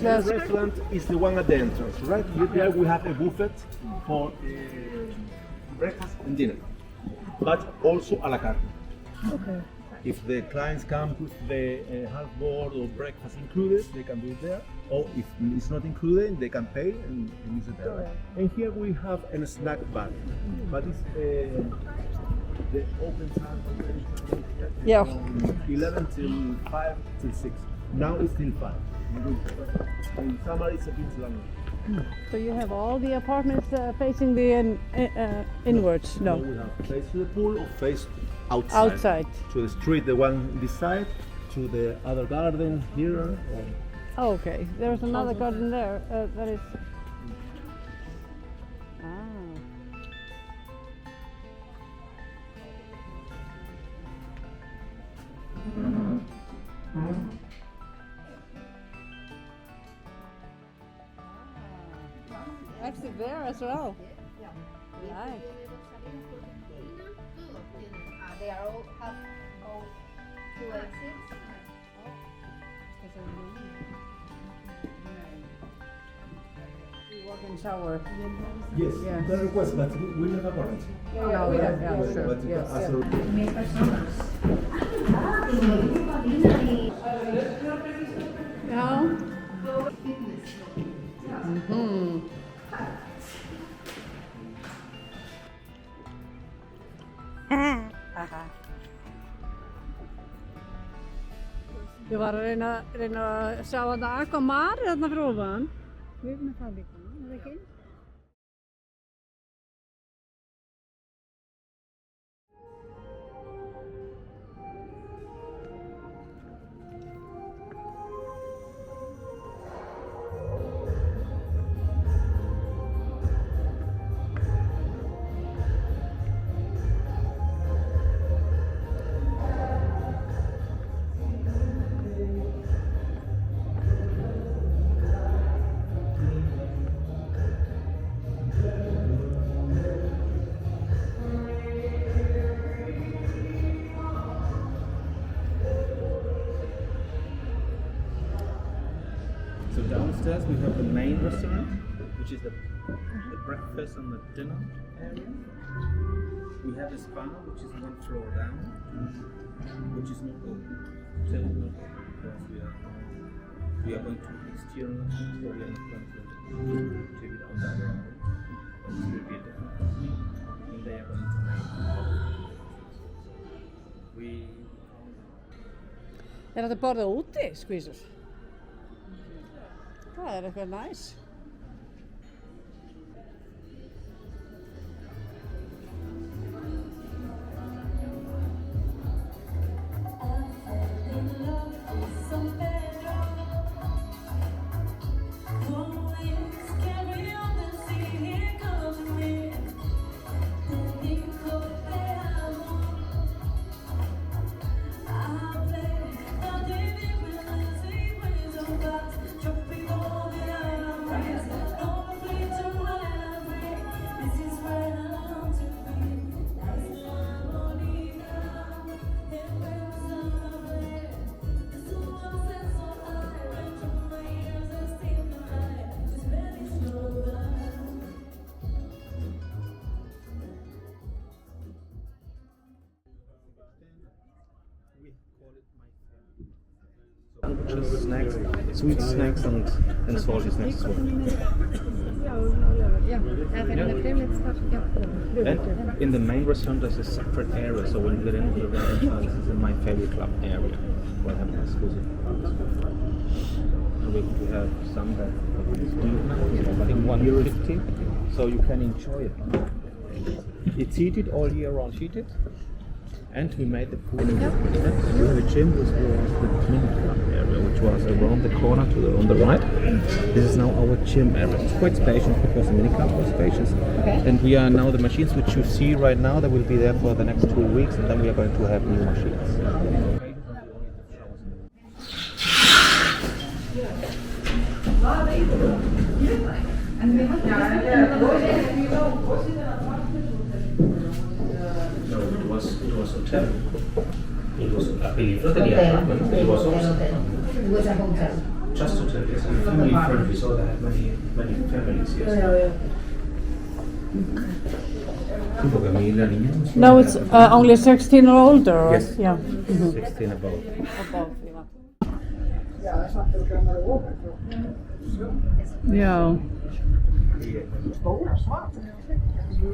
The restaurant is the one at the entrance, right? There we have a buffet for breakfast and dinner, but also a la carte. Okay. If the clients come with the half board or breakfast included, they can do it there. Or if it's not included, they can pay and use it there. And here we have a snack bar, but it's the open time Yeah. from 11 till 5 till 6. Now it's till 5. In summer it's a bit longer. So you have all the apartments facing the inwards? So No. we have face to the pool or face outside. Outside. To the street, the one this side, to the other garden here. Oh, okay. There's another garden there. That is. Ah. Actually, there as well. Nice. They are all have all 2 exits. You walk in shower. Yes, Yeah. you can request, but we never warrant. Yeah, sure. But Yes, as a Yeah. Ég var að reyna að sjá að það Aquamar þarna fyrir ofan. Við erum með það líka, er það ekki? So downstairs we have the main restaurant, which is the breakfast and the dinner area. We have a spa, which is 1 floor down, which is not open. Still not open because we are going to exterior on the so we are not going to take it outside the room. It will be a different and they are going to make we Er þetta borðað úti, skvísur? Það er eitthvað næs. just snacks, sweet snacks and salty snacks as well. And in the main restaurant there's a separate area, so when you get into the restaurant, this is in my favorite club area, where I have an exclusive club as well. And we have some that I think €1.50, so you can enjoy it. It's heated all year round, heated. And we made the pool. We have a gym, this was the mini club area, which was around the corner on the right. This is now our gym area. It's quite spacious because the mini club was spacious. Okay. And we are now, the machines which you see right now, they will be there for the next 2 weeks, and then we are going to have new machines. No, it was was hotel. It was, I believe, not the apartment. It was also It was a hotel. just hotel. Yes, family friendly. So they had many families. Yes. Porque a mí la niña no se- No, it's only 16 or older. Or, Yes. Yeah. 16 above. Yeah.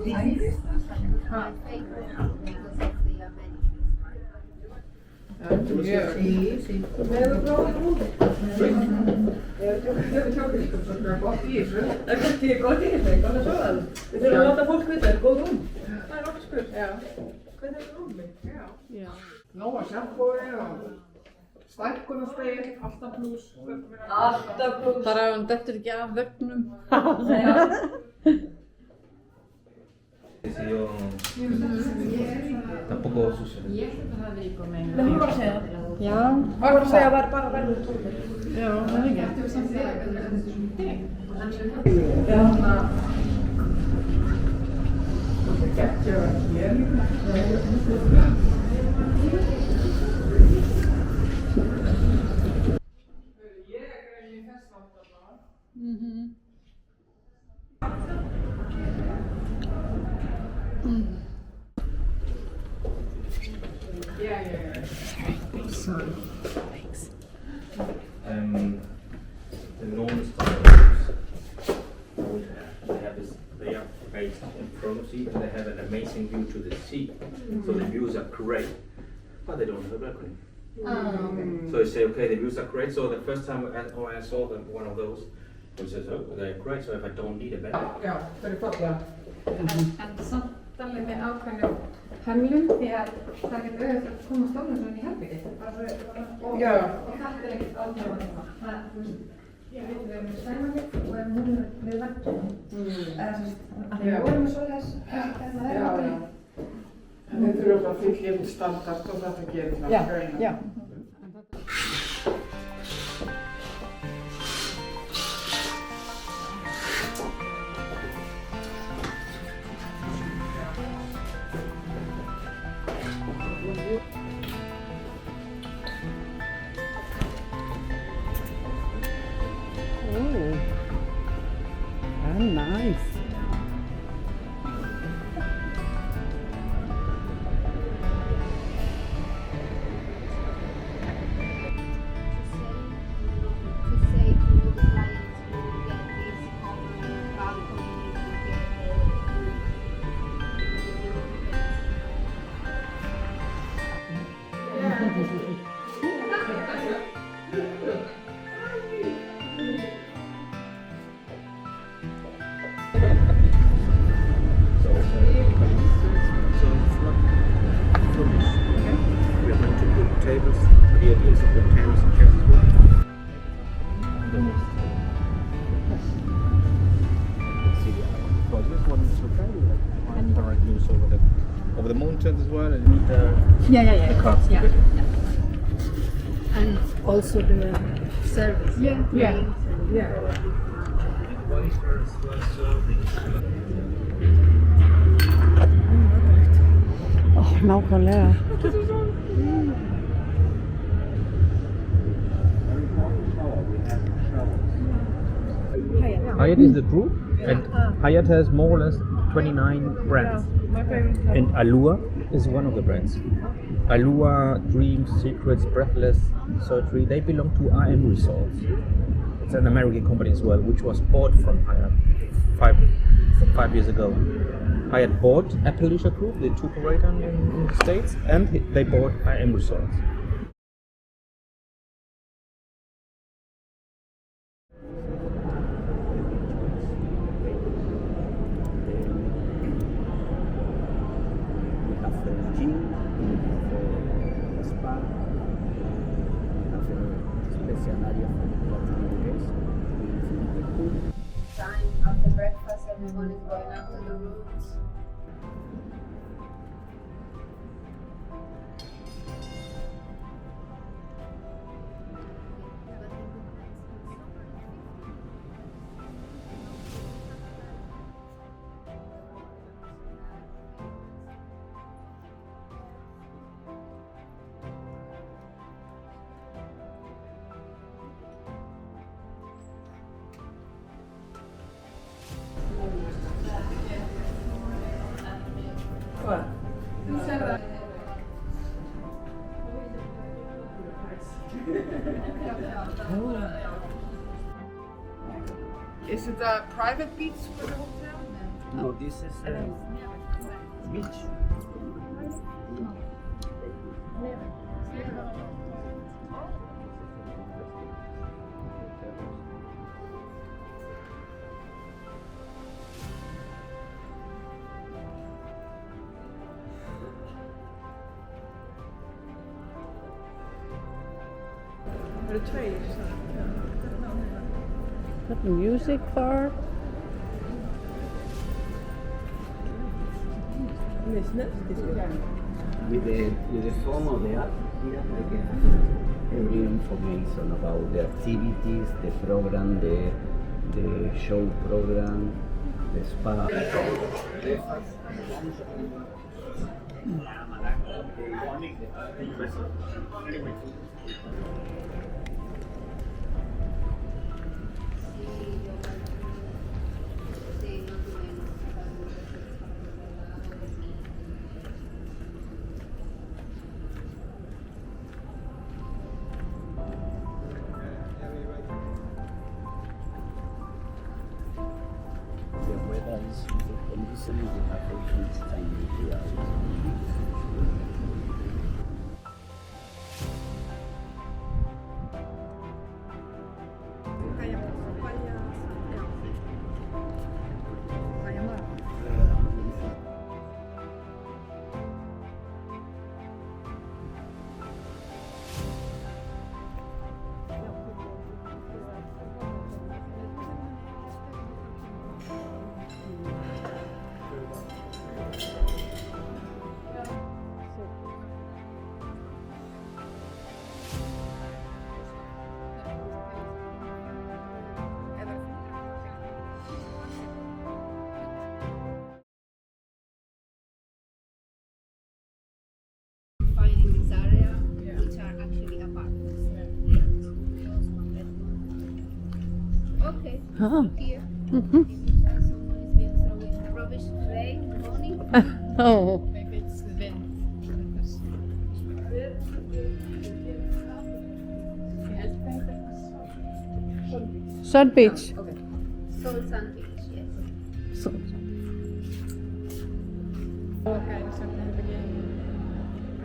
My favorite because of the amenities. Sí, sí. Gott í þessu. Það er kannski gott í þessu, hvað er svo að? Við þurfum að láta fólk vita, er góð rúm? Það er okkur spurt. Já. Hvernig er rúmið? Já. Nóa sjampói og stækkunarspegil, alltaf plús. Alltaf plús. Bara ef hann dettur ekki af vögnum. Sí, yo tampoco sucede. Men hún var að segja það. Já. Hún var að segja að það er bara verður tómið. Já, það er ekki. Já. Það gett ég að hér líka. Ég er greið í þess náttúrulega. The normal style they are based in front of sea and they have an amazing view to the sea. So the views are great, but they don't have a balcony. So you say, okay, the views are great. So the first time I saw them, one of those, we says, oh, they're great. So if I don't need a balcony, Já, það er fallega. En samt alveg með ákveðnum hömlum því að það getur auðvitað að koma stofnum svona í herbyggið. Já. Og þetta er ekkert ákveðan eitthvað. Við erum með stæmanlík og erum hún við verkefni. Við vorum með svoleiðis það er ákveðin. Þið þurfum bara að fylla út standart og þetta gerir það. Já, já. Oh, very nice. To say to all the clients who get this common balcony, so it's not finished. We are going to put tables. The idea is to put tables and chairs as well. This one is okay. Like panoramic views over the mountains as well, and Yeah. the carts. Yeah. And also the service. Yeah. Oh, nákvæmlega. Hyatt is the group, and Hyatt has more or less 29 brands. And Alua is one of the brands. Alua, Dreams, Secrets, Breathless, Surgery, they belong to RM Resorts. It's an American company as well, which was bought from Hyatt 5 years ago. Hyatt bought Appalachia Group, the tour operator in the States, and they bought RM Resorts. time after breakfast, everyone is going up to the rooms. það. Þú sér það. Is it a private beach for the hotel? No, this is a beach. Það eru tveir. Got the music bar. With the phone or the app, here I get every information about the activities, the program, the show program, the spa. The weather is good condition, we have a huge time here. Find in this area, which are actually apartments. Okay. Oh. Here. Mhm. Someone is being throwing rubbish tray in the morning. Oh. Maybe it's the wind. Sun Beach. Salt Sand Beach, yes. So,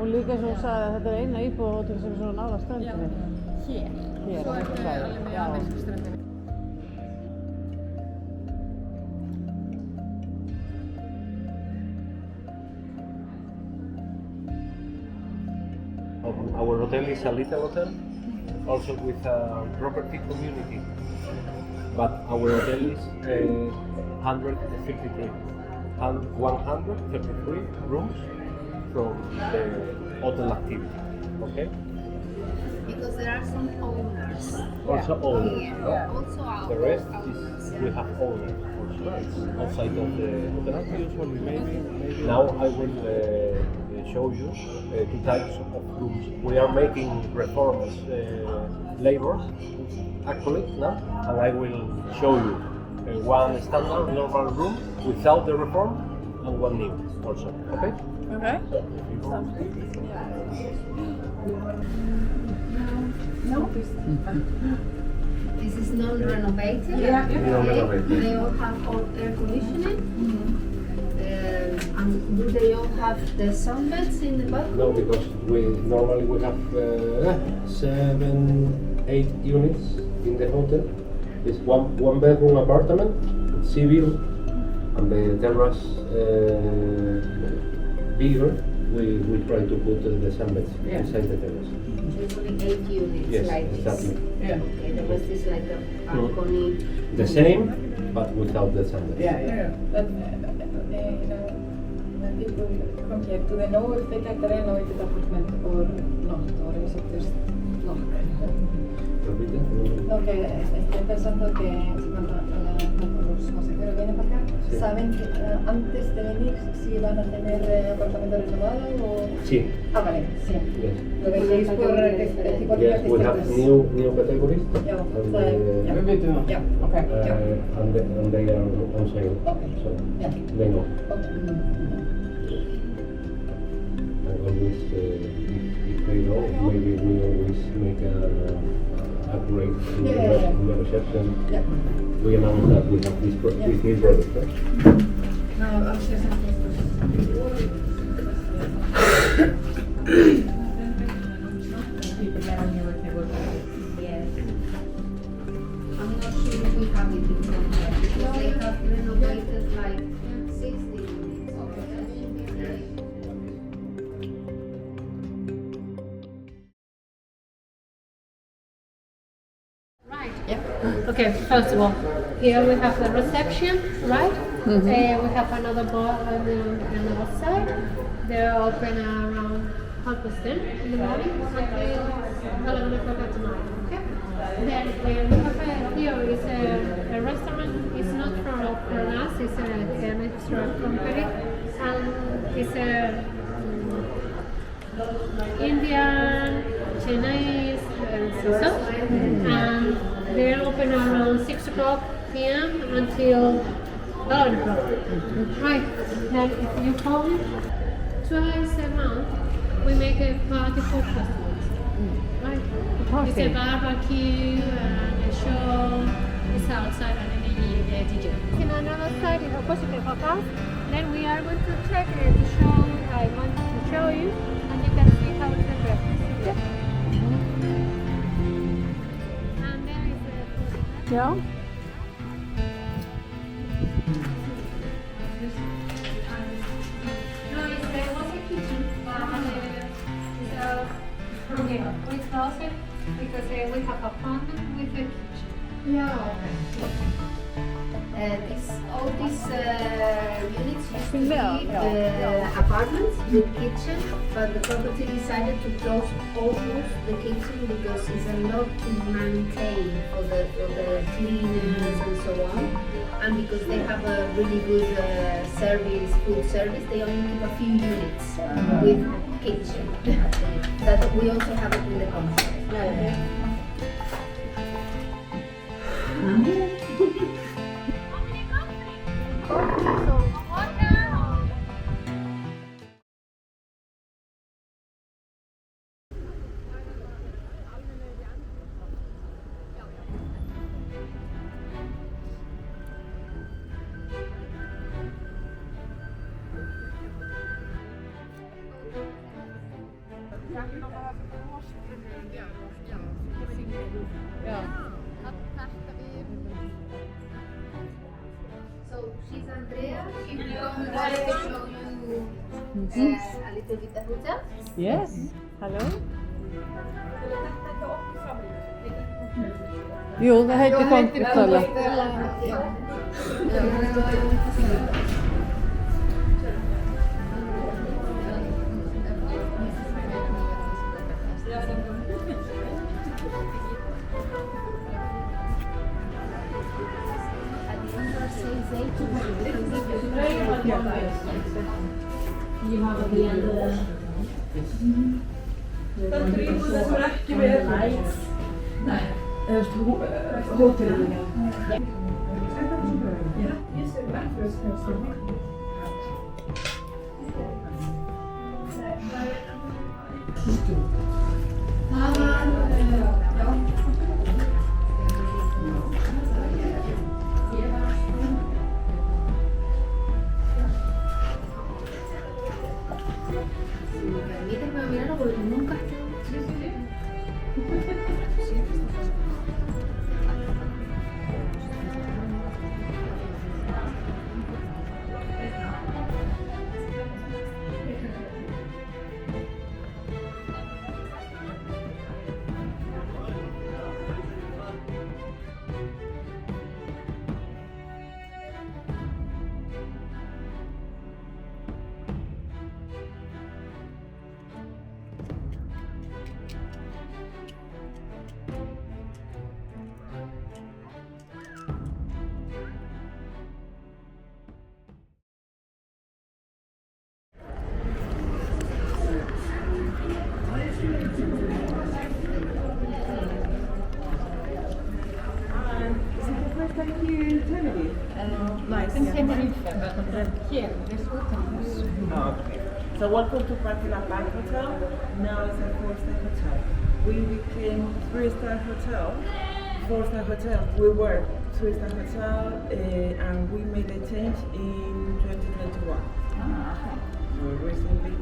og líka svo sagði að þetta er eina íbúðahótel sem er svona nála strandinni. Hér. Hér, Svo á er þessu það svæði. alveg með Já. aðeins strandinni. Our hotel is a little hotel, also with a property community. But our hotel is 133 rooms from the hotel activity. Okay? Because there are some owners. Also owners. Here. No? Also our The rest owners. is we have owners also outside of the hotel. Usually, maybe. Now I will show you two types of rooms. We are making reforms labor actually now, and I will show you one standard normal room without the reform and one new also. Okay? Okay. This is non-renovated. Yeah. Non-renovated. They all have all air conditioning. And do they all have the sunbeds in the bathroom? No, because we normally we have 7-8 units in the hotel. It's one bedroom apartment, sea view, and the terrace bigger. We try to put the sunbeds inside the terrace. Usually 8 units Yes, like this. exactly. Yeah. Okay, the rest is like a balcony. The same, but without the sunbeds. Yeah. But when people come here, do they know if they get the renovated apartment or not, or is it just not? Repite. No, que estoy pensando que cuando los consejeros vienen para acá, Sí. ¿saben que, antes de venir si van a tener apartamento renovado o...? Sí. Ah, vale, sí. Yes. Lo veis por tipo de Yes, we have new categories. Yeah, And, yeah. Yeah, okay, yeah. and they are on sale. Okay. So Yeah. they know. Okay. always, if they know, maybe we always make a great in the reception. We announce that we have this new product. Right? No, I'm just Yes. I'm not sure if we have it in Colombia because they have renovated like 60 units over there. Right. Yeah. Okay. First of all, here we have the reception, right? We have another bar on the other side. They're open around 10:30 in the morning until 11 o'clock at night. Okay. Then we have here is a restaurant. It's not from us. It's an extra company, and it's a Indian, Chinese, and they're open around 6 o'clock p.m. until 11 o'clock. Right. Then if you come twice a month, we make a party for customers. Right. It's a barbecue and a show. It's outside and a DJ. In another side is opposite of us. Then we are going to check the show I want to show you, and you can see how it's the breakfast. Yeah. And there is a Ja. no, there was a kitchen, so we close it because we have appointment with the kitchen. Yeah. All these units used to be apartments with kitchen, but the property decided to close almost the kitchen because it's a lot to maintain for the cleaners and so on. And because they have a really good food service, they only keep a few units with kitchen. That we also have it in the concept. So she's Andrea. She wanted to show you a little bit the hotel. Yes. Hallo? Jo, det heter Compostela. Den trivdes så räcker med nej, hotellringen. Permíteme mirarlo porque nunca So welcome to Parkland Park Hotel. Now it's a 4-star hotel. We became 3-star hotel. 4-star hotel. We were 3-star hotel, and we made a change in 2021. Recently,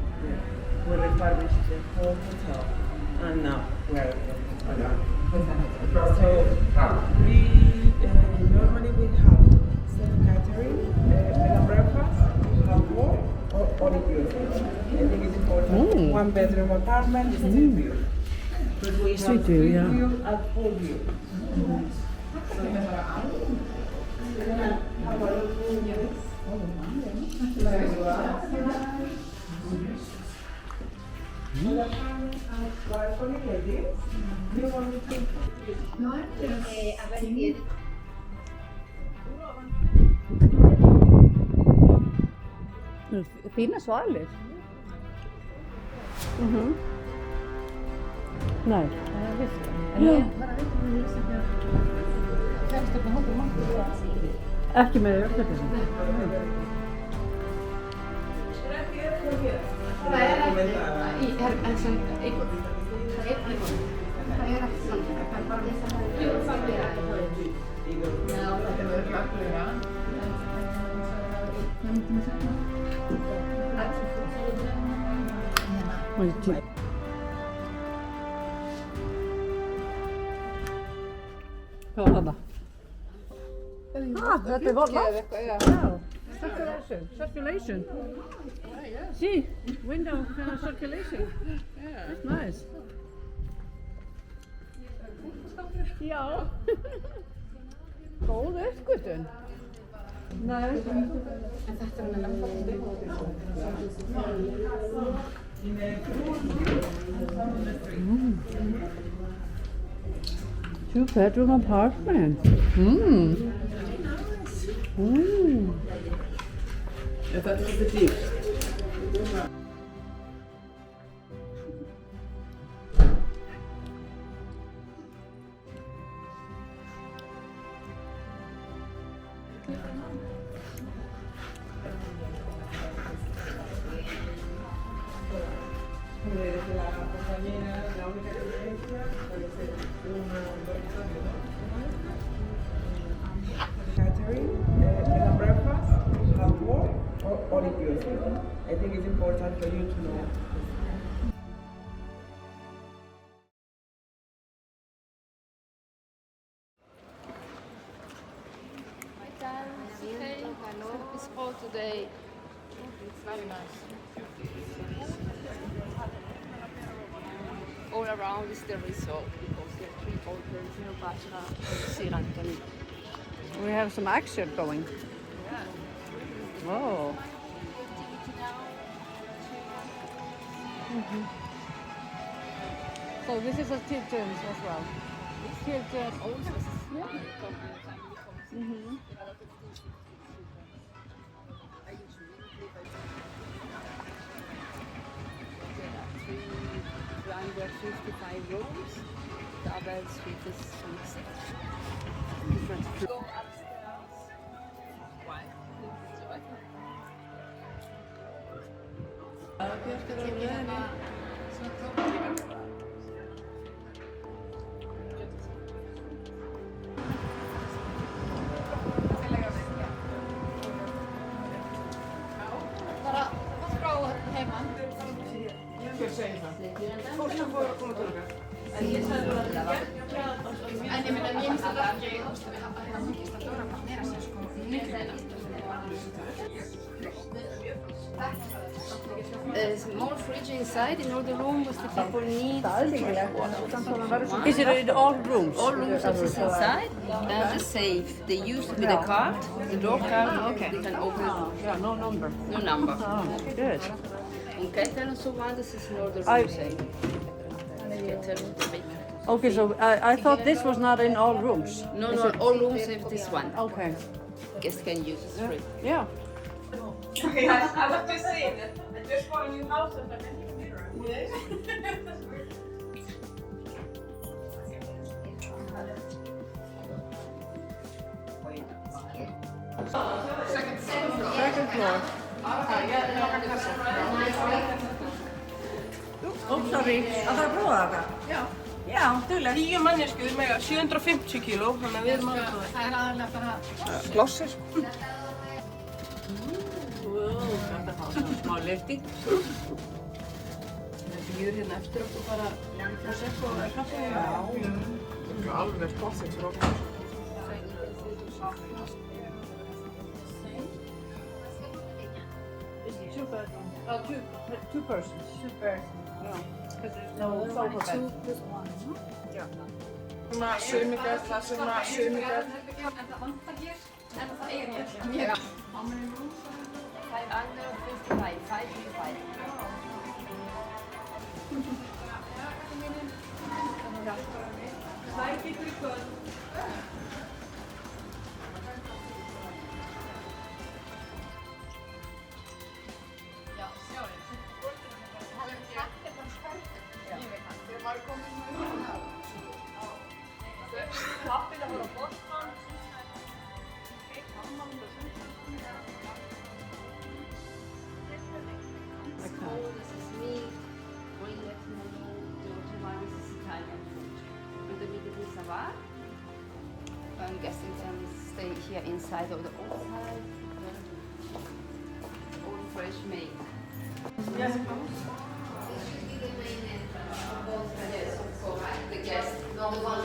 we refurbished the whole hotel, and now we're so we normally we have self-catering, bed and breakfast, half wall, or all inclusive. I think it's important. 1-bedroom apartment, street view. But we have street view and full view. Fína svalir. Nei. Ekki með öllum. Hvað var þetta? Þetta er loft. Circulation. See, window circulation. That's nice. Já. Góð uppgötvun. Nei. En þetta er hann Two-bedroom apartment. Þetta er svolítið dýrt. Catering, bed and breakfast, half wall, or all inclusive. I think it's important for you to know. It's cold today. It's very nice. All around is the resort because there are 3 hotels, Bachelor, and Sir Anthony. We have some action going. Whoa. So this is a children's as well. Children's also. There are 55 rooms. The other suite is different. Go upstairs. Why? Bara, hvað skrá heima? Hver segir það? Fólk sem fór að koma til okkar. En ég sagði bara að En ég meina, ég myndi það ekki, þú veist, að það myndist að Dóra bara meira sér sko There's more fridge inside in all the rooms the people need. Is it in all rooms? All rooms are inside and the safe. They use with the card, the door card. Okay. They can open. Yeah, no number. No number. Oh, good. On Ketel and so on, this is in all the rooms. Ketel, the baker. Okay, so I thought this was not in all rooms. No, no, all rooms have this one. Okay. Guests can use it free. Yeah. Okay, I was just saying that I just bought a new house and I didn't mirror. Second floor. Oops, sorry. Það að prófa það? Já. Já, duglega. 10 manneskur með 750 kíló, þannig að við erum alveg góðir. Það er aðalega bara Plássir. Þetta fá svona smá lyfting. Það býður hérna eftir okkur bara prosecco og kaffi. Já. Það er alveg plássir fyrir okkur. Two persons. Two persons. No sofa bed. Svona sumigæð, það svona sumigæð. En það vantar hér, en það er hér. How many rooms? 555, 555. Sæk ykkur í kvöld. Guests can stay here inside or the outside. All fresh made. Yes. This should be the main entrance for both for the guests, not the one.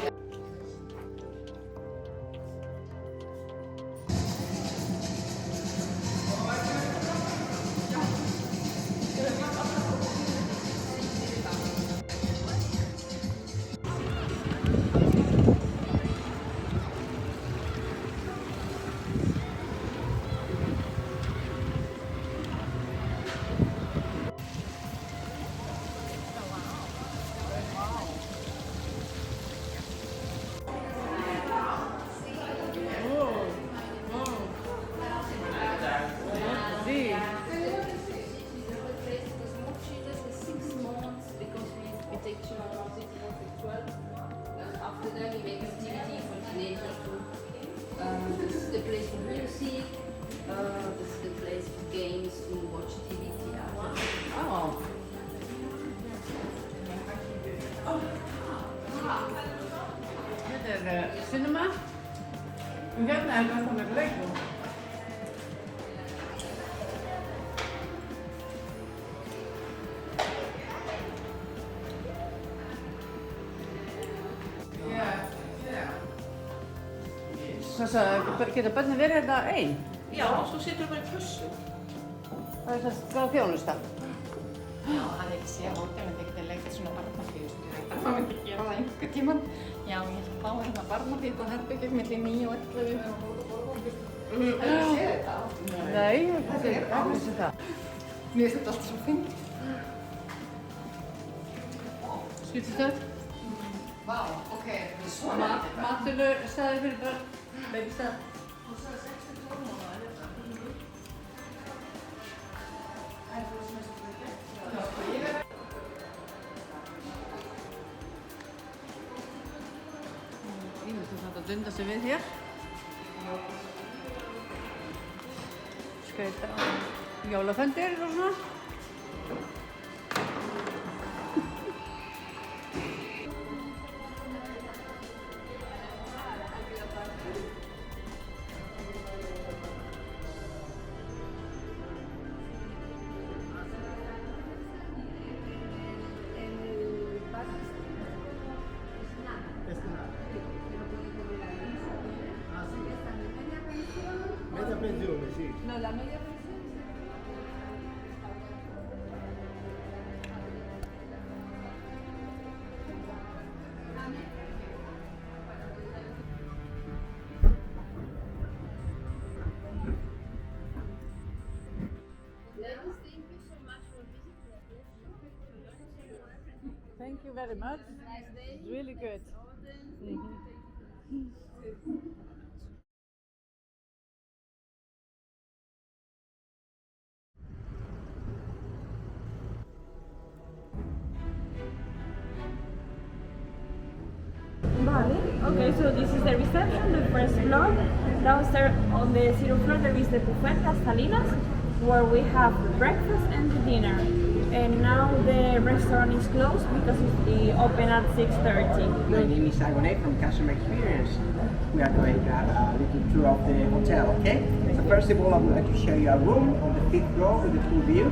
This is the place for music. This is the place for games to watch TV, theater. Oh. Þetta er cinema. Hérna er það komið leikum. Geta börnin verið þetta einn? Já, svo setur bara í pössu. Það er það þjónusta. Já, hann ekki sé að hótelin þegar þið leikir svona barnafíð. Það má ekki gera það einhver tíman. Já, ég ætla að fá hérna barnafíð og herbyggjum millir 9 og 11 og borðbókist. Hefur þið séð þetta? Nei, þetta er ekki það. Mér finnst þetta alltaf svo fint. Skýrstöð? Vá, ok, þetta er svona. Maturlu staði fyrir bara babystað. Og svo er 62 mánuðir hérna. Það er það sem er svo fyrir. Ég myndi þetta að dunda sig við hér. Skauta á jólaföndir og svona. Media pensione, sì. No, la media pensione. Thank you very much. It's really good. Vale. Okay, so this is the reception, the first floor. Downstairs on the 0th floor there is the buffet, Las Salinas. where we have breakfast and dinner. And now the restaurant is closed because it opened at 6:30. My name is Agone from Customer Experience. We are going to have a little tour of the hotel, okay? So first of all, I would like to show you a room on the 5th floor with a full view.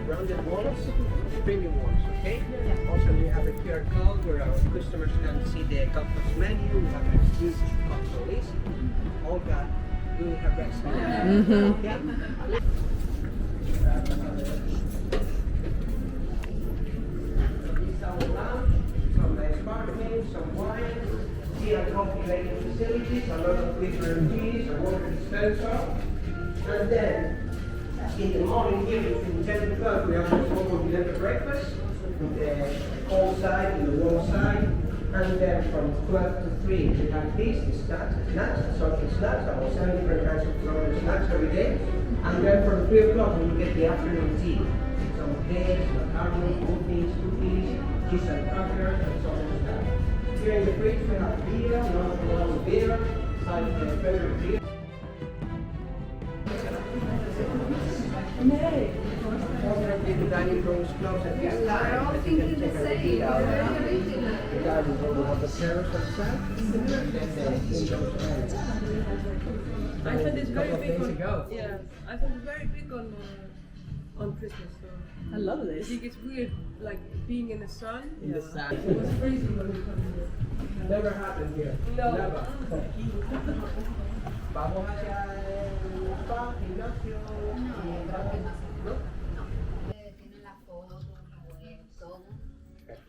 Rounded walls, premium walls, okay? Also, we have a QR code where our customers can see the conference menu. We have a huge console list. All that we have rest. Okay? This is our lounge, some sparkling, some wine, tea and coffee making facilities, a lot of different teas, a water dispenser, and then in the morning here between 10 and 12 we have a small continental breakfast with the cold side and the warm side, and then from 12 to 3 we have this, the snacks, social snacks, about 7 different kinds of floral snacks every day, and then from 3 o'clock we get the afternoon tea, some cakes, macaroni, cookies, cheese and crackers, and so on stuff. Here in the fridge we have beer, normal beer, side favorite beer. The dining room is closed at this time. We're all thinking the same. The garden room will have the terrace outside. I thought it's very big on. Ago. Yeah, I thought it's very big on Christmas. So I love I this. think it's weird, like being in the sun. In the sun. It was freezing when we come here. Never happened here. No. Never. Vamos hacia el spa, gimnasio. ¿No? Tienen la foto, todo.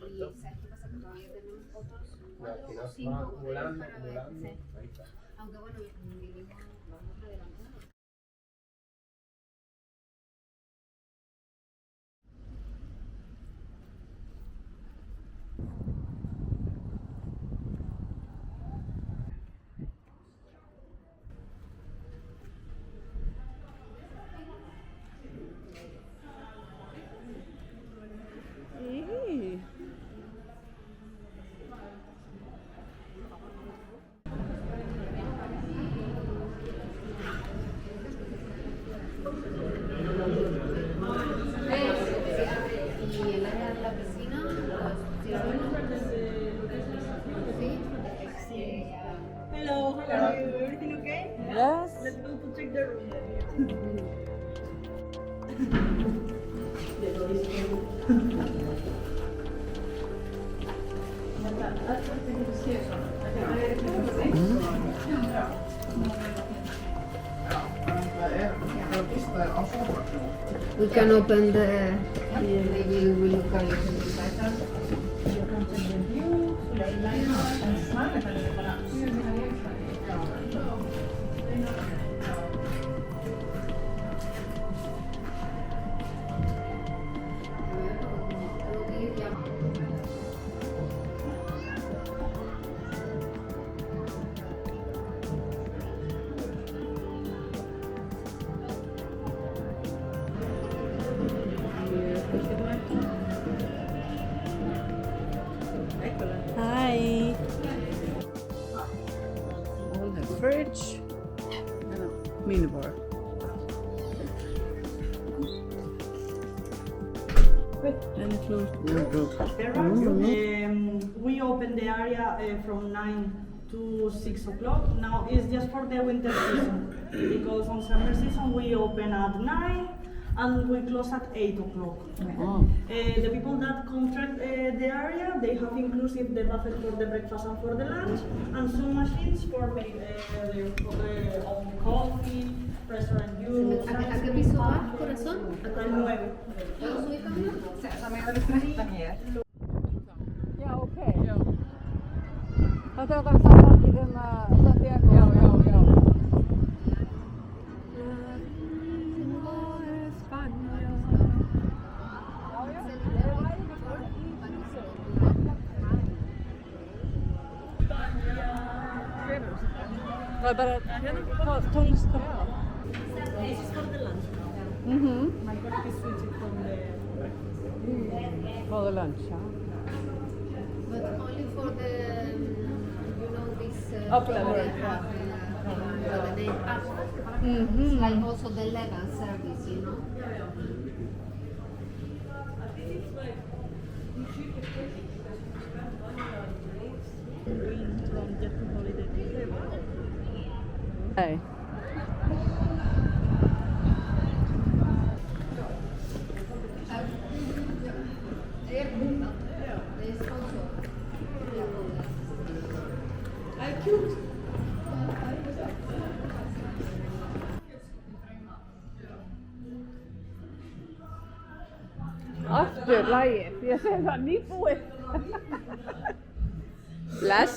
Y ¿sabes qué pasa? Que todavía tenemos otros Aquí no 5 está acumulando, para acumulando. ver. Ahí está. Aunque bueno, vivimos, vamos adelantando. Y el área de la piscina, Hello, how are you? Everything okay? Yes. Let's go to check the room. we can open the view, we look at it. Hi. All the fridge and a minibar. And it closed. We open the area from 9 to 6 o'clock. Now it's just for the winter season because on summer season we open at 9 and we close at 8 o'clock. Oh. The people that contract the area, they have inclusive the buffet for the breakfast and for the lunch, and some machines for make their own coffee, restaurant use. ¿A qué piso va, corazón? Al 9. ¿Puedo subir también? Það með verið 13 hér. Já, ok. Þetta er það margir Santiago. Já. Það er bara tónlist. This is for the lunch. My colleague is switching from the... For the lunch, yeah. But only for the, this... Uplevel. The name up. It's like also the legal service, Hey. Cute. Aftur lagið, ég segi það nýbúið. Bless.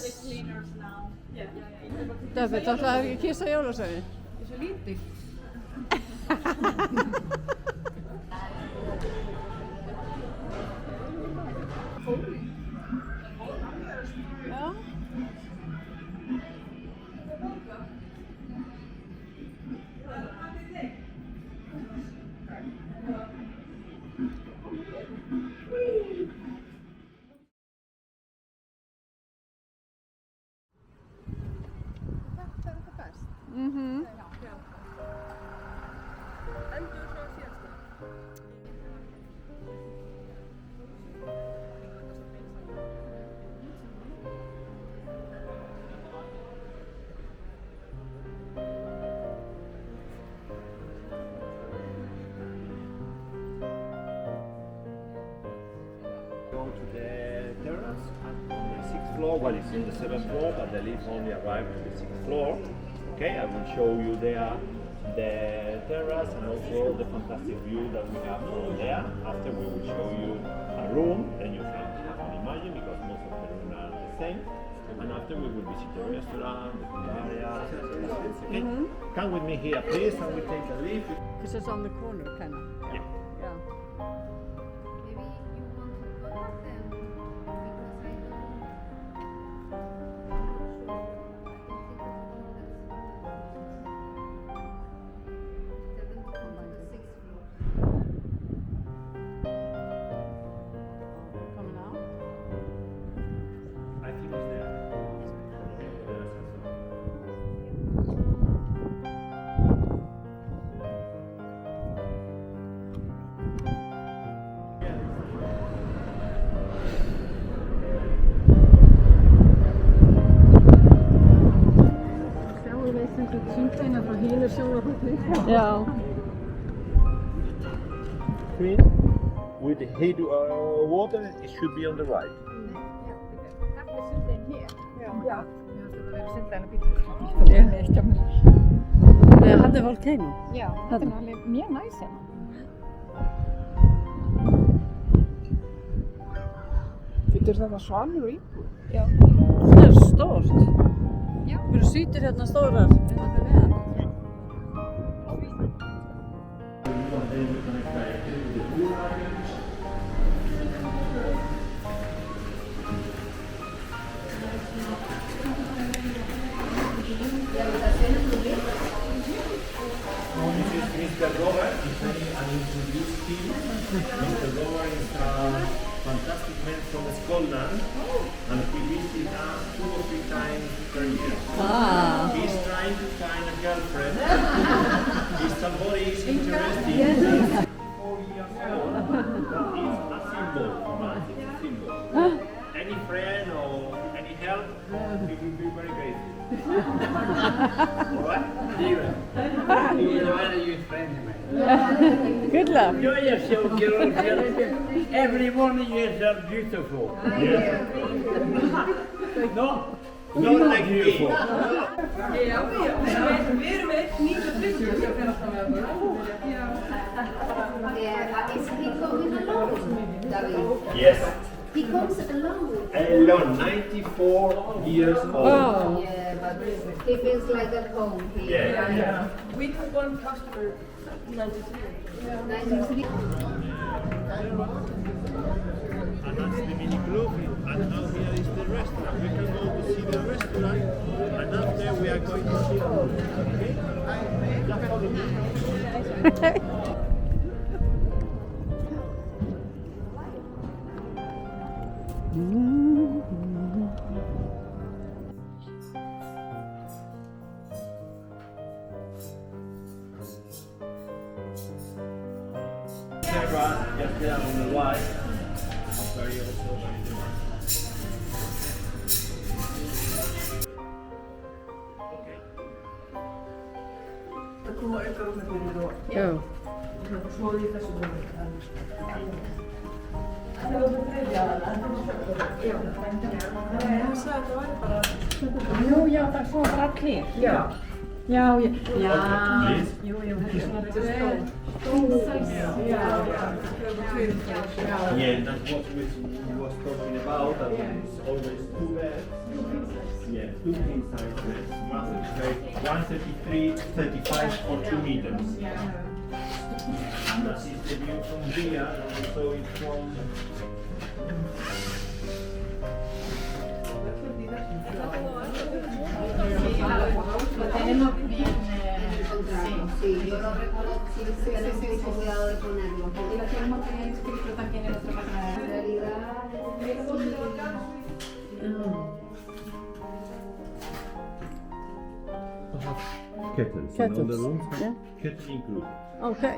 Döffi, þú ætlaði ekki að kissa jólasveininn? Ég er svo lítil. Já. Go to the terrace on the 6th floor. Well, it's in the 7th floor, but the lift only arrived to the 6th floor. Okay, I will show you there the terrace and also the fantastic view that we have from there. After we will show you a room, then you can imagine because most of the rooms are the same. And after we will visit the restaurant, the food area. Okay? Come with me here, please, and we take a lift. Because it's on the corner, kind of. Yeah. Yeah. Yeah. Queen, with the heat water, it should be on the right. Nei, hann er volcano. Já, þetta er alveg mjög næs hérna. Getur þetta svanur og íbúð? Já. Það er stórt. Já. Það eru svítur hérna stórar. Hérna fyrir neðan. Mr. Robert is an introduced team. Mr. Robert is a fantastic man from Scotland, and he visits us 2 or 3 times per year. Ah. He's trying to find a girlfriend. If somebody is interested, 4 years old, that is a symbol, right? It's a symbol. Any friend or any help help, he will be very grateful. Alright? Steven. You're a very good friend of mine. Good luck. You're so good. Every morning you're so beautiful. No? Not like beautiful. Já, við erum með 93 sem fyrir alltaf með okkur. Is he coming alone, David? Yes. He comes alone. Alone, 94 years old. Oh. Yeah, but he feels like at home here. Yeah. We took one customer 93. 93. And that's the mini club, and now here is the restaurant. We can go to see the restaurant, and after we are going to see the room. Okay? Just follow me. Zebra, just there on the right. Very also very Það koma aukarúmið fyrir og Já. svo í þessu rúmi. Það var það þriðja aðalega. Já. Hann sagði að það væri bara... Jú, já, það er svo bara allir. Já. Já, já. Jú, þetta er svona stór. Yeah, that's what we was talking about. That it's always two beds. Yeah, two king size beds. Massive bed, 133, 35 or 2 meters. And that is the view from here, and also it's from. Lo tenemos bien. Sí, yo lo recuerdo, sí, tenemos mucho cuidado de ponerlo. Y lo tenemos bien escrito también en nuestra página. En realidad, Kettles. Kettles, In all the rooms have yeah. kettle included. Okay.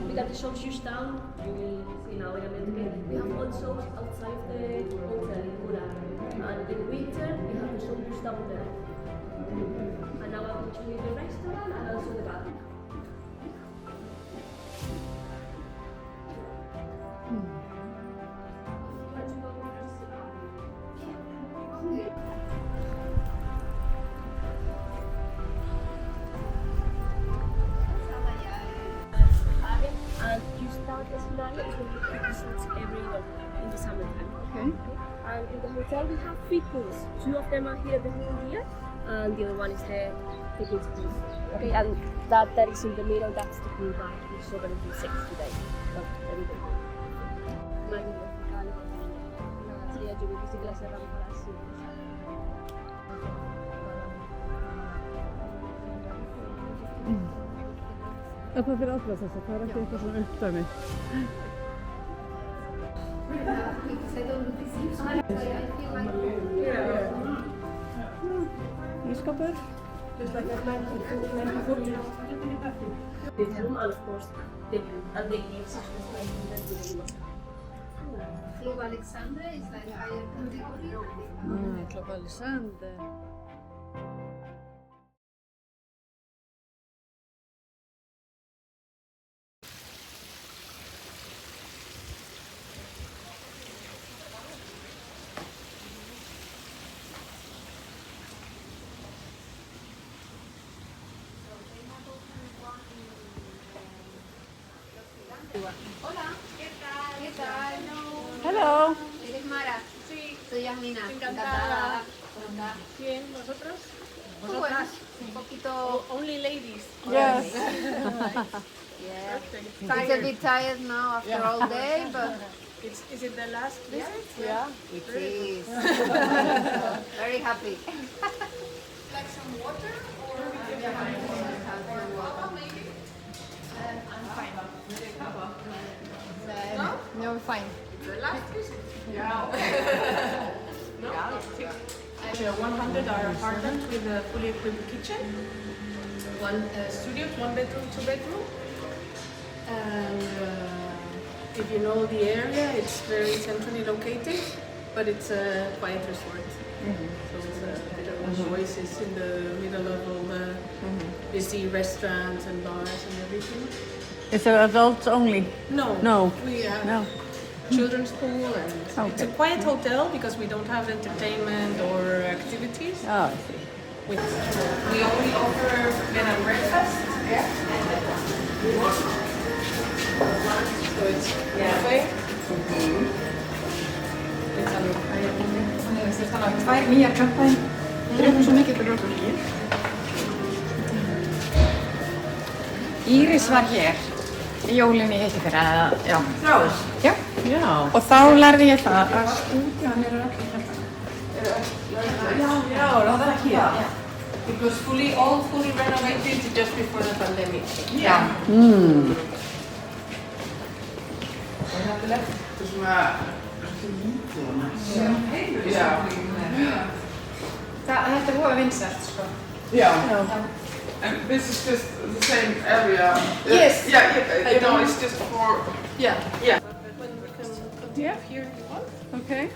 We got the showshoes down. You will see now in a minute. We have also outside the hotel in Pura. And in winter, we have the showshoes down there. And now I'm going to show you the restaurant and also the garden. And you start as night when you keep the shots everywhere in the summertime. Okay. And in the hotel we have 3 pools. 2 of them are here the whole year, and the other one is the kids pool. Okay, and that is in the middle, that's the pool bar, which is over in 6 today. But very good. Magnifica. Sí, yo creo que sí que la cerramos para las 7. Það fyrir alltaf þess að það ekki eitthvað svona uppdæmi. Ískapur. Just like that man and of course the view and the leaves Club Alexandra is like higher category. Club Alexander. Hola, ¿qué tal? ¿Qué tal? Hello. ¿Eres Mara? Sí. Soy Yasmina. Encantada. ¿Cómo estás? Bien, vosotros? Bueno, Vosotras. un poquito. Only ladies. Yes. Yeah. Perfect. It's a bit tired now after all day, but Is it the last visit? yeah, it is. Very happy. Like some water or maybe? I'm fine. No, fine. The last visit? Yeah. No? Yeah, 100 are apartments with a fully equipped kitchen, one studio, 1 bedroom, 2 bedroom. And if you know the area, it's very centrally located, but it's a quiet resort. So it's a bit of an oasis in the middle of all the busy restaurants and bars and everything. Is there adults only? No. No. We have No. children's pool and it's a Okay. quiet hotel because we don't have entertainment or activities. Oh, I see. We only offer bed and breakfast. Yeah. So it's buffet. Þetta er tvær nýjar kampaðin. Dröfum svo mikið fyrir okkur. Íris var hér í jólinni hitti fyrir að, já. Þráður? Já. Já. Og þá lærði ég það að stúdían eru allir hérna. Yeah, það er ekki það. It was all fully renovated just before the pandemic. Yeah. Þetta er svona lítið. Já. Þetta voru vinsælt, sko. Yeah. And this is just the same area. Yes. Yeah, no, it's just for. Yeah. Yeah. We can continue here if you want. Okay.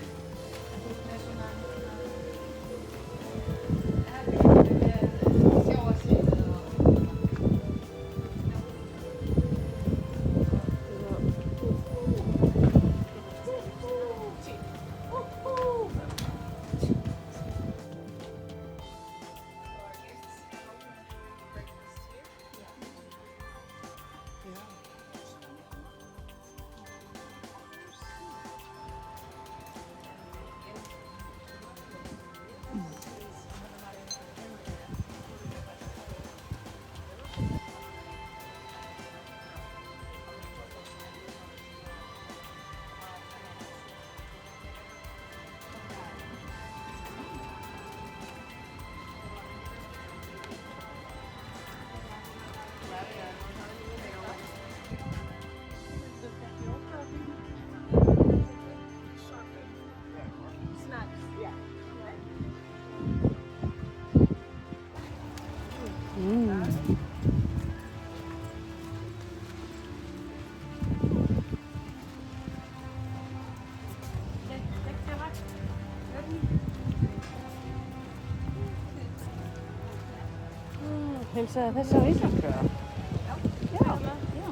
Heilsaði þessi á íslensku? Já. Já.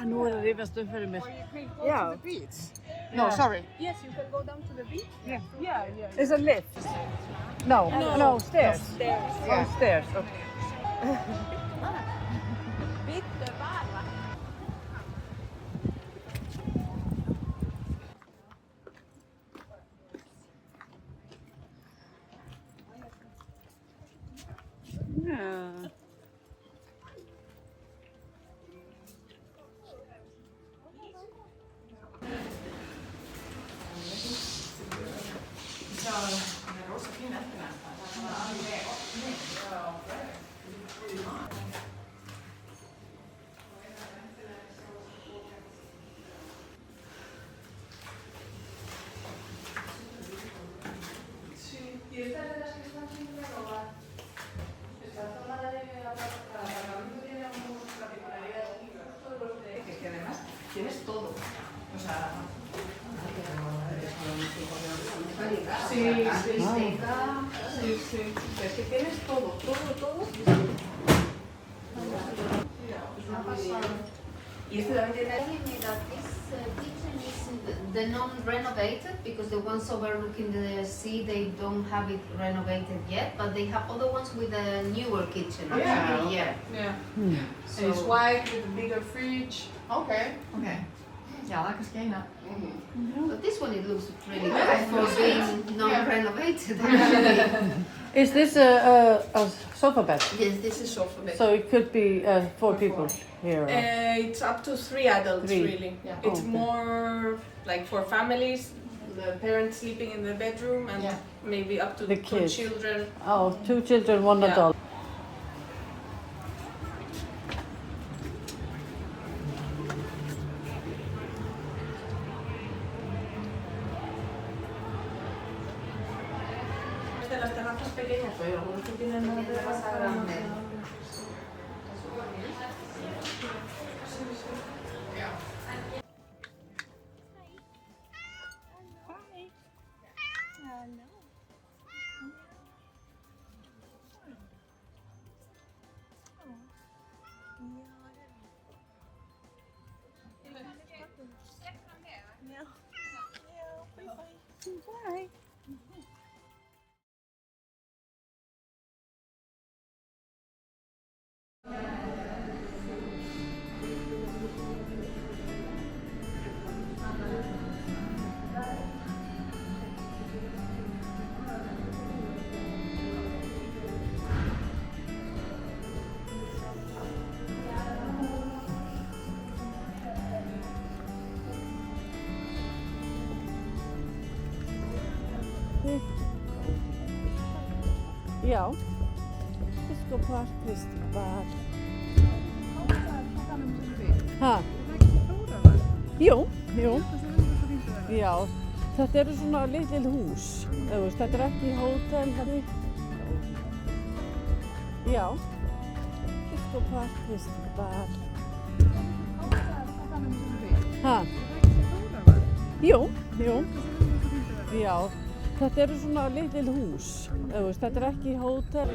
Nú er það rifjast upp fyrir mér. Já. No, sorry. Yes, you can go down to the beach. Yeah. Is a lift? No. No, stairs. Stairs. Yeah. Oh, stairs. Okay. Yeah. Tienes todo. O sea, sí. Es que tienes todo. Y este también tiene. Telling me that this kitchen is the non-renovated because the ones overlooking the sea they don't have it renovated yet, but they have other ones with a newer kitchen. Actually. Yeah. Yeah. And it's white with a bigger fridge. Okay. Já, það er kannski eina. But this one, it looks really good for being non-renovated, actually. Is this a sofa bed? Yes, this is sofa bed. So it could be 4 people here? It's up to 3 adults, 3. really. Yeah. It's Okay. more like for families, the parents sleeping in the bedroom, and maybe up to The 2 kids. children. Oh, 2 children, 1 adult. Las terrazas pequeñas, pero algunos que tienen una terraza grande. Bye. Já, Disco Park Festival. Hæ? Jú. Já, þetta eru svona lítil hús. Þetta er ekki hótel. Já, Disco Park Festival. Hæ? Jú. Já, þetta eru svona lítil hús. Þetta er ekki hótel.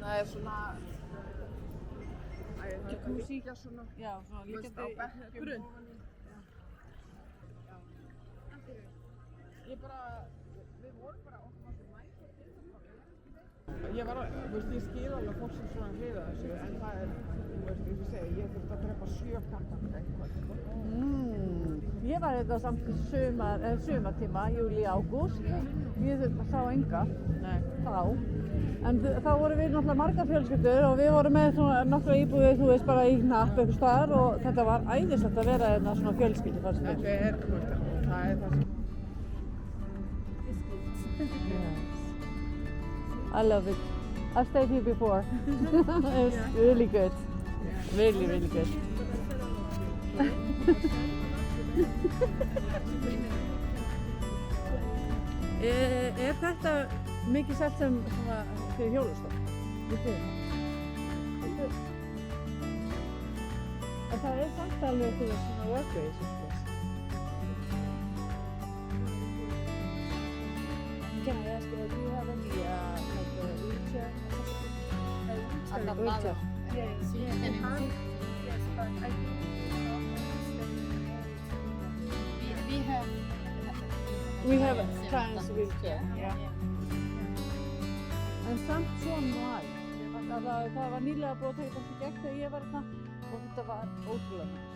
Það er svona jacuzzi, svona líkandi grunn. Við vorum bara okkur næst ég skil alveg fólk sem svona hliða þessu, en það er, eins og ég segi, ég þurfti að drepa 7 katta eitthvað. Ég var þetta samt sumartíma, júlí, ágúst. Ég sá enga þá. En þá vorum við náttúrulega margar fjölskyldur og við vorum með nokkra íbúðir, þú veist, bara í hnapp einhvers staðar og þetta var æðislegt að vera hérna svona fjölskyldu fannst mér. Það er það sem... I love it. I've stayed here before. It's really good. Really, really good. Er þetta mikið selt sem fyrir hjólastól? En það er samt alveg fyrir svona workways. Can I ask you, do you have any like a wheelchair? Wheelchair. Yes, but I think we have a trans wheelchair. Yeah. En samt svona næg. Það var nýlega búið að taka þetta gegn þegar ég var hérna og þetta var ótrúlega næst.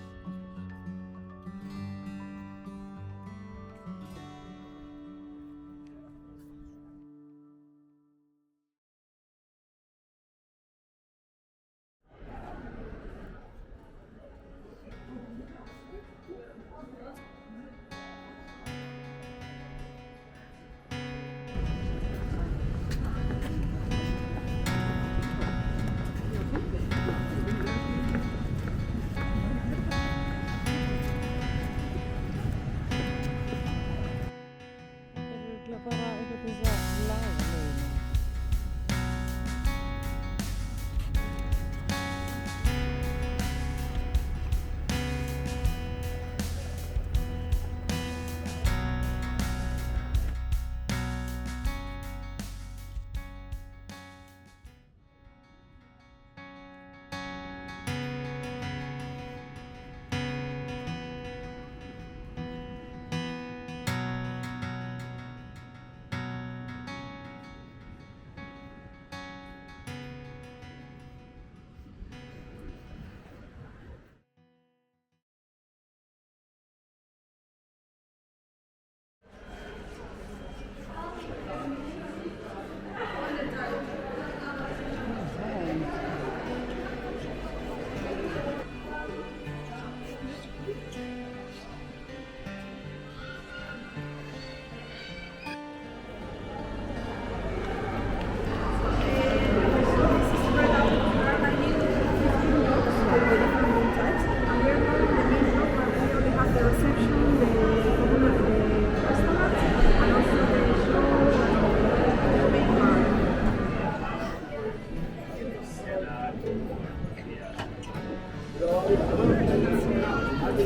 En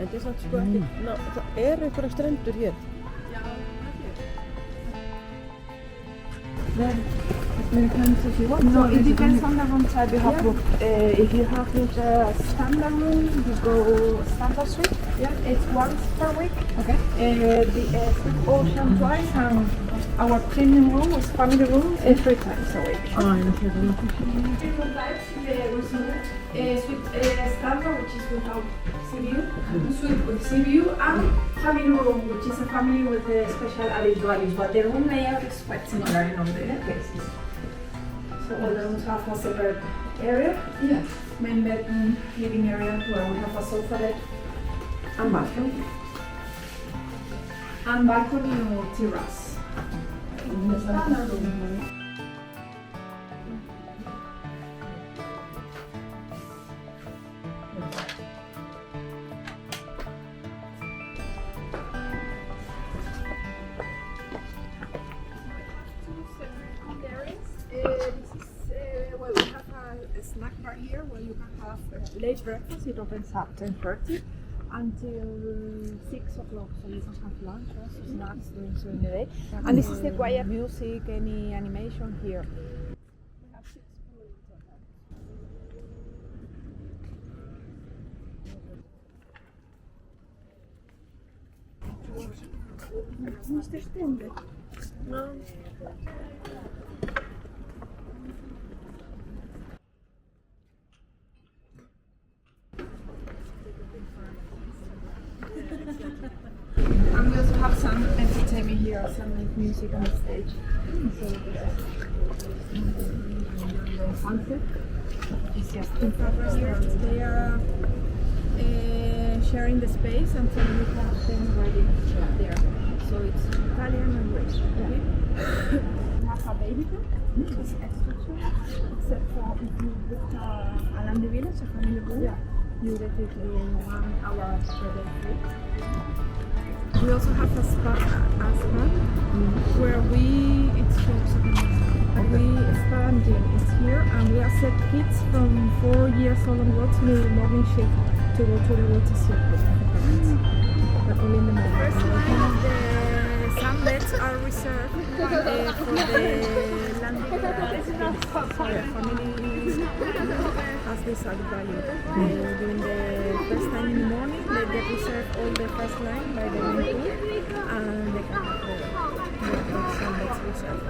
þetta er samt sko ekki, það eru einhverja strendur hér. No, it depends on the room type you have booked. If you have booked a standard room, you go standard suite. Yeah, it's once per week. Okay. The ocean twice, and our premium room is family room 3 times a week. Different types. Suite standard, which is without sea view. Suite with sea view, and family room, which is a family with a special added values. But the room layout is quite similar in all the cases. So all the rooms have a separate area. Yeah. Main bedroom, living area where we have a sofa bed and bathroom. And balcony or terrace. In the standard room. Snack bar here where you can have late breakfast. It opens at 10:30 until 6 o'clock, so you can have lunch, also snacks, drinks during the day. And this is the quiet music, any animation here. We have 6 people. Mr. Stender? No. And we also have some entertainment here, some music on the stage. So the sunset is just in progress here. They are sharing the space until we have them ready there. So it's Italian and British. Okay? We have a baby room, which is extra too, except for if you book a Land Village, a family room. Yeah. You get it in 1 hour per day. We also have a spa where it's spa and gym is here, and we accept kids from 4 years old onwards in the morning shift to go to the water circuit. But only in the morning. The sunbeds are reserved for the landing families as this added value. During the first time in the morning, they get reserved all the first line by the pool, and they can have the sunbeds reserved.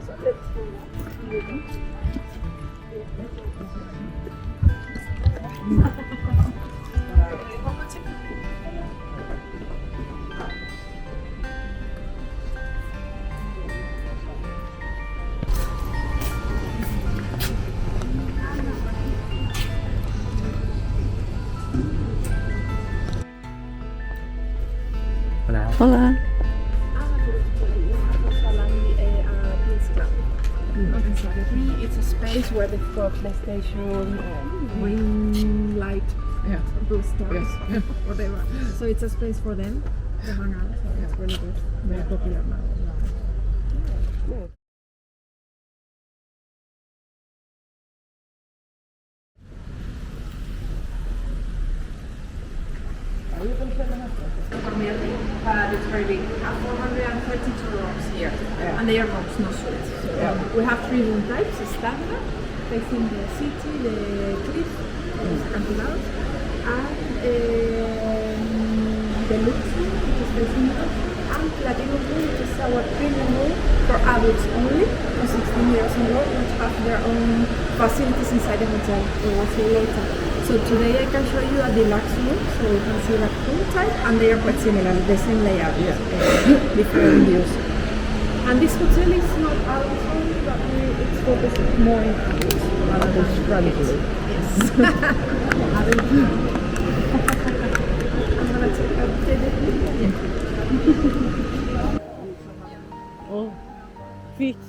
So let's do Hola. It's a space where they've got PlayStation, ring light, boosters, whatever. So it's a space for them to hang out. So it's really good. Very popular now. But it's very big. We have 432 rooms here, and they are rooms, no suites. So we have 3 room types: standard, facing the city, the cliff, acantilados, and the luxe room, which is facing the and platinum room, which is our premium room for adults only, for 16 years and older, which have their own facilities inside the hotel. We will see later. So today I can show you a deluxe room, so you can see like room type, and they are quite similar, the same layout, different views. And this hotel is not adults only, but it's focused more in adults. Adults friendly. Yes. Adult. I'm gonna check out the feet.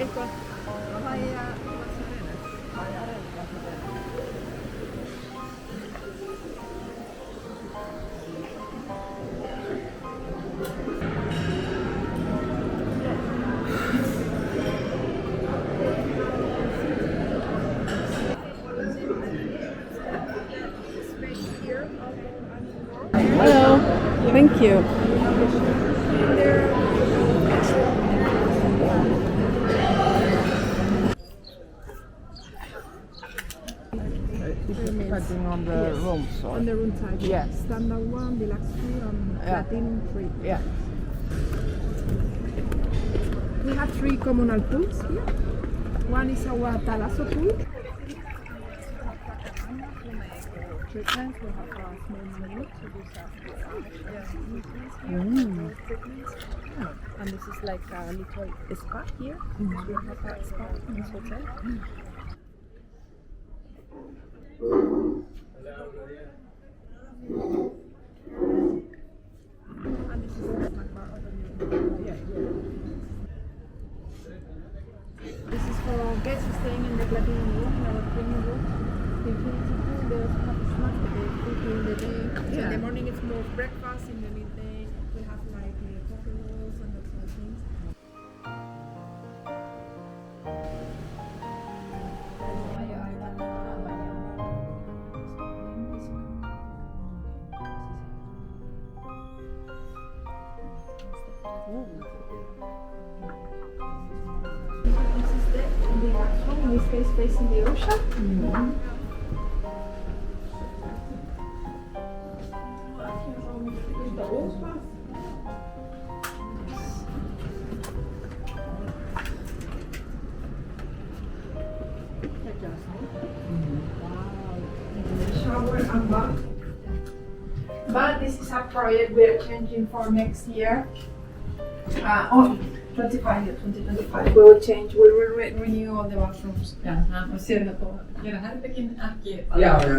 Eitthvað. Hello, thank you. Depending on the room size. On the room type. Yeah. Standard 1, deluxe 3, and platinum 3. Yeah. We have 3 communal pools here. One is our Talasso pool. Treatments, we have a small menu to do and this is like a little spa here. We have a spa in this hotel. And this is the snack bar over here. This is for guests staying in the platinum room, in our premium room. The infinity pool, they also have a snack that they cook during the day. So in the morning it's more breakfast, in the midday we have like coffee rolls and those sort of things. This is the bathroom, in this case facing the ocean. Shower and bath. But this is a project we are changing for next year. 2025. We will change, we will renew all the bathrooms. Og sér þetta og gera herbyggin ekki Já, já.